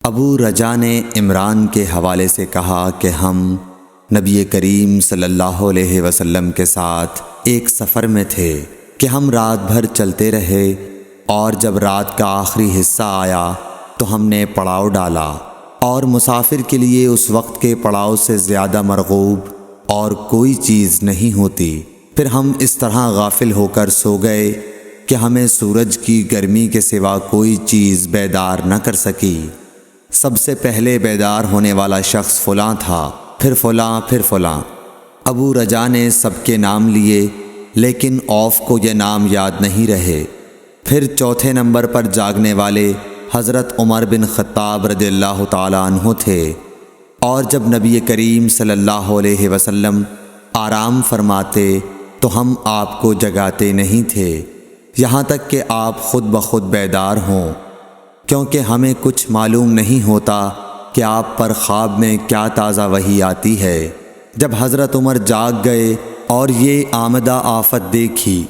ابو رجا نے عمران کے حوالے سے کہا کہ ہم نبی کریم صلی اللہ علیہ وسلم کے ساتھ ایک سفر میں تھے کہ ہم رات بھر چلتے رہے، اور جب رات کا آخری حصہ آیا تو ہم نے پڑاؤ ڈالا، اور مسافر کے لیے اس وقت کے پڑاؤ سے زیادہ مرغوب اور کوئی چیز نہیں ہوتی۔ پھر ہم اس طرح غافل ہو کر سو گئے کہ ہمیں سورج کی گرمی کے سوا کوئی چیز بیدار نہ کر سکی۔ سب سے پہلے بیدار ہونے والا شخص فلاں تھا، پھر فلاں، پھر فلاں۔ ابو رجا نے سب کے نام لیے، لیکن اوف کو یہ نام یاد نہیں رہے۔ پھر چوتھے نمبر پر جاگنے والے حضرت عمر بن خطاب رضی اللہ تعالیٰ عنہ تھے، اور جب نبی کریم صلی اللہ علیہ وسلم آرام فرماتے تو ہم آپ کو جگاتے نہیں تھے، یہاں تک کہ آپ خود بخود بیدار ہوں، کیونکہ ہمیں کچھ معلوم نہیں ہوتا کہ آپ پر خواب میں کیا تازہ وحی آتی ہے۔ جب حضرت عمر جاگ گئے اور یہ آمدہ آفت دیکھی،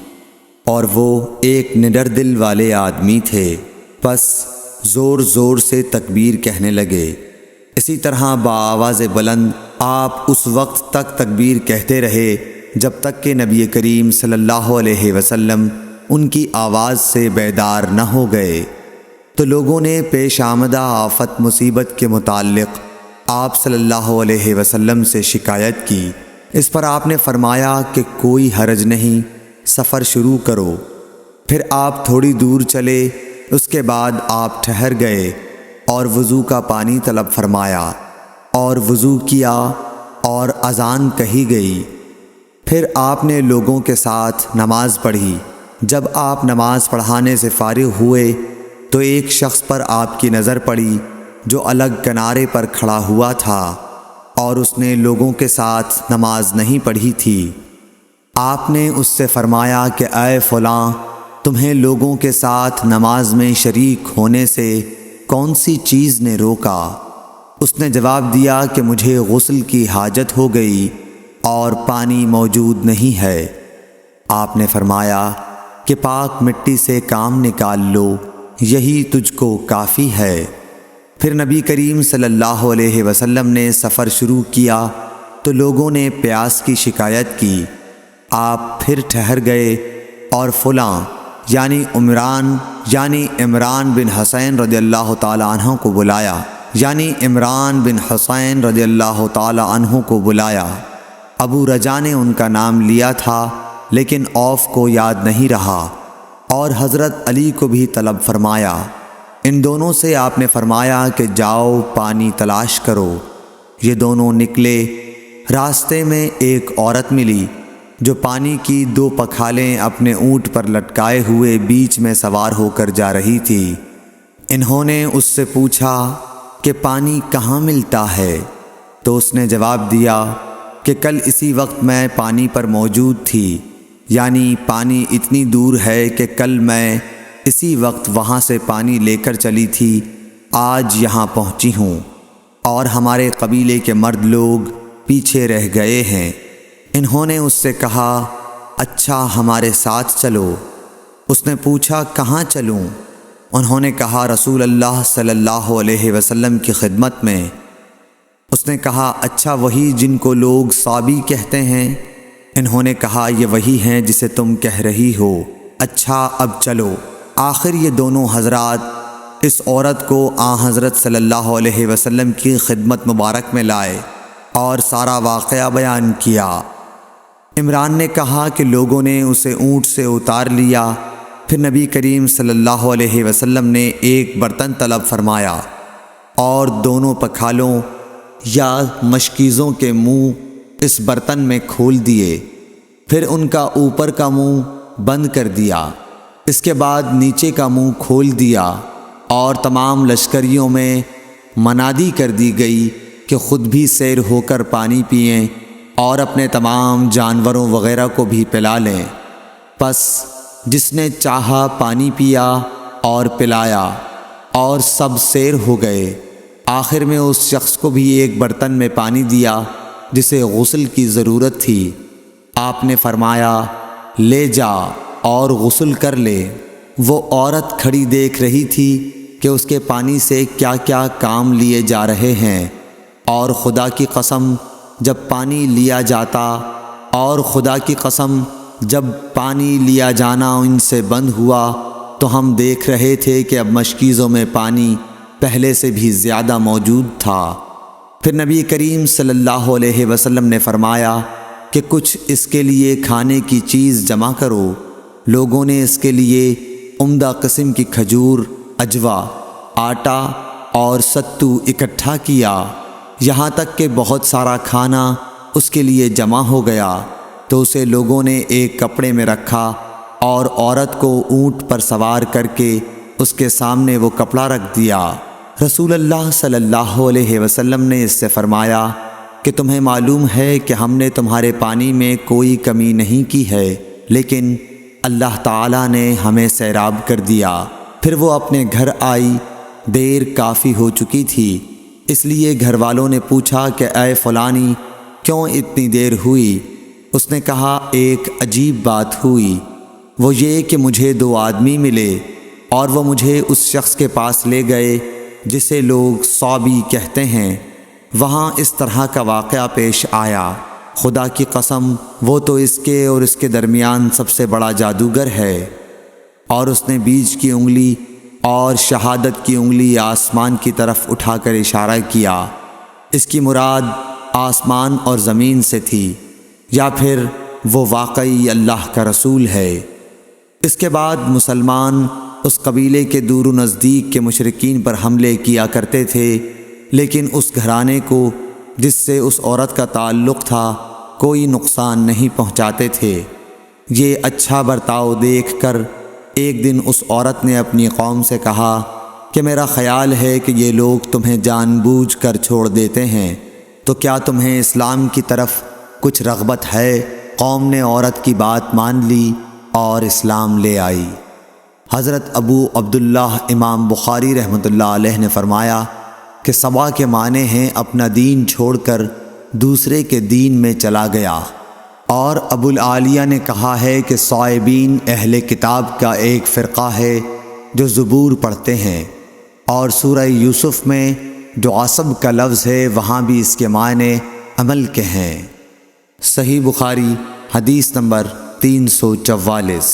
اور وہ ایک نڈر دل والے آدمی تھے، بس زور زور سے تکبیر کہنے لگے۔ اسی طرح بآواز بلند آپ اس وقت تک تکبیر کہتے رہے جب تک کہ نبی کریم صلی اللہ علیہ وسلم ان کی آواز سے بیدار نہ ہو گئے۔ تو لوگوں نے پیش آمدہ آفت مصیبت کے متعلق آپ صلی اللہ علیہ وسلم سے شکایت کی۔ اس پر آپ نے فرمایا کہ کوئی حرج نہیں، سفر شروع کرو۔ پھر آپ تھوڑی دور چلے، اس کے بعد آپ ٹھہر گئے اور وضو کا پانی طلب فرمایا، اور وضو کیا اور اذان کہی گئی۔ پھر آپ نے لوگوں کے ساتھ نماز پڑھی۔ جب آپ نماز پڑھانے سے فارغ ہوئے تو ایک شخص پر آپ کی نظر پڑی جو الگ کنارے پر کھڑا ہوا تھا، اور اس نے لوگوں کے ساتھ نماز نہیں پڑھی تھی۔ آپ نے اس سے فرمایا کہ اے فلاں، تمہیں لوگوں کے ساتھ نماز میں شریک ہونے سے کون سی چیز نے روکا؟ اس نے جواب دیا کہ مجھے غسل کی حاجت ہو گئی اور پانی موجود نہیں ہے۔ آپ نے فرمایا کہ پاک مٹی سے کام نکال لو، یہی تجھ کو کافی ہے۔ پھر نبی کریم صلی اللہ علیہ وسلم نے سفر شروع کیا تو لوگوں نے پیاس کی شکایت کی۔ آپ پھر ٹھہر گئے اور فلاں یعنی عمران بن حسین رضی اللہ تعالیٰ عنہ کو بلایا۔ ابو رجا نے ان کا نام لیا تھا، لیکن اوف کو یاد نہیں رہا، اور حضرت علی کو بھی طلب فرمایا۔ ان دونوں سے آپ نے فرمایا کہ جاؤ پانی تلاش کرو۔ یہ دونوں نکلے۔ راستے میں ایک عورت ملی جو پانی کی 2 پکھالیں اپنے اونٹ پر لٹکائے ہوئے بیچ میں سوار ہو کر جا رہی تھی۔ انہوں نے اس سے پوچھا کہ پانی کہاں ملتا ہے؟ تو اس نے جواب دیا کہ کل اسی وقت میں پانی پر موجود تھی، یعنی پانی اتنی دور ہے کہ کل میں اسی وقت وہاں سے پانی لے کر چلی تھی، آج یہاں پہنچی ہوں، اور ہمارے قبیلے کے مرد لوگ پیچھے رہ گئے ہیں۔ انہوں نے اس سے کہا اچھا ہمارے ساتھ چلو۔ اس نے پوچھا کہاں چلوں؟ انہوں نے کہا رسول اللہ صلی اللہ علیہ وسلم کی خدمت میں۔ اس نے کہا اچھا وہی جن کو لوگ صابی کہتے ہیں؟ انہوں نے کہا یہ وہی ہیں جسے تم کہہ رہی ہو۔ اچھا اب چلو۔ آخر یہ دونوں حضرات اس عورت کو حضرت صلی اللہ علیہ وسلم کی خدمت مبارک میں لائے اور سارا واقعہ بیان کیا۔ عمران نے کہا کہ لوگوں نے اسے اونٹ سے اتار لیا۔ پھر نبی کریم صلی اللہ علیہ وسلم نے ایک برتن طلب فرمایا اور دونوں پکھالوں یا مشکیزوں کے منہ اس برتن میں کھول دیے، پھر ان کا اوپر کا منہ بند کر دیا، اس کے بعد نیچے کا منہ کھول دیا، اور تمام لشکریوں میں منادی کر دی گئی کہ خود بھی سیر ہو کر پانی پئیں اور اپنے تمام جانوروں وغیرہ کو بھی پلا لیں۔ پس جس نے چاہا پانی پیا اور پلایا، اور سب سیر ہو گئے۔ آخر میں اس شخص کو بھی ایک برتن میں پانی دیا جسے غسل کی ضرورت تھی۔ آپ نے فرمایا لے جا اور غسل کر لے۔ وہ عورت کھڑی دیکھ رہی تھی کہ اس کے پانی سے کیا کیا کام لیے جا رہے ہیں، اور خدا کی قسم جب پانی لیا جانا ان سے بند ہوا تو ہم دیکھ رہے تھے کہ اب مشکیزوں میں پانی پہلے سے بھی زیادہ موجود تھا۔ پھر نبی کریم صلی اللہ علیہ وسلم نے فرمایا کہ کچھ اس کے لیے کھانے کی چیز جمع کرو۔ لوگوں نے اس کے لیے عمدہ قسم کی کھجور، اجوا، آٹا اور ستو اکٹھا کیا، یہاں تک کہ بہت سارا کھانا اس کے لیے جمع ہو گیا، تو اسے لوگوں نے ایک کپڑے میں رکھا اور عورت کو اونٹ پر سوار کر کے اس کے سامنے وہ کپڑا رکھ دیا۔ رسول اللہ صلی اللہ علیہ وسلم نے اس سے فرمایا کہ تمہیں معلوم ہے کہ ہم نے تمہارے پانی میں کوئی کمی نہیں کی ہے، لیکن اللہ تعالیٰ نے ہمیں سیراب کر دیا۔ پھر وہ اپنے گھر آئی، دیر کافی ہو چکی تھی، اس لیے گھر والوں نے پوچھا کہ اے فلانی کیوں اتنی دیر ہوئی؟ اس نے کہا ایک عجیب بات ہوئی، وہ یہ کہ مجھے 2 آدمی ملے اور وہ مجھے اس شخص کے پاس لے گئے جسے لوگ صابی کہتے ہیں۔ وہاں اس طرح کا واقعہ پیش آیا، خدا کی قسم وہ تو اس کے اور اس کے درمیان سب سے بڑا جادوگر ہے۔ اور اس نے بیچ کی انگلی اور شہادت کی انگلی آسمان کی طرف اٹھا کر اشارہ کیا۔ اس کی مراد آسمان اور زمین سے تھی، یا پھر وہ واقعی اللہ کا رسول ہے۔ اس کے بعد مسلمان اس قبیلے کے دور و نزدیک کے مشرکین پر حملے کیا کرتے تھے، لیکن اس گھرانے کو جس سے اس عورت کا تعلق تھا کوئی نقصان نہیں پہنچاتے تھے۔ یہ اچھا برتاؤ دیکھ کر ایک دن اس عورت نے اپنی قوم سے کہا کہ میرا خیال ہے کہ یہ لوگ تمہیں جان بوجھ کر چھوڑ دیتے ہیں، تو کیا تمہیں اسلام کی طرف کچھ رغبت ہے؟ قوم نے عورت کی بات مان لی اور اسلام لے آئی۔ حضرت ابو عبداللہ امام بخاری رحمۃ اللہ علیہ نے فرمایا کہ سبا کے معنی ہیں اپنا دین چھوڑ کر دوسرے کے دین میں چلا گیا، اور ابو العالیہ نے کہا ہے کہ صائبین اہل کتاب کا ایک فرقہ ہے جو زبور پڑھتے ہیں، اور سورہ یوسف میں جو عصب کا لفظ ہے وہاں بھی اس کے معنی عمل کے ہیں۔ صحیح بخاری حدیث نمبر 344۔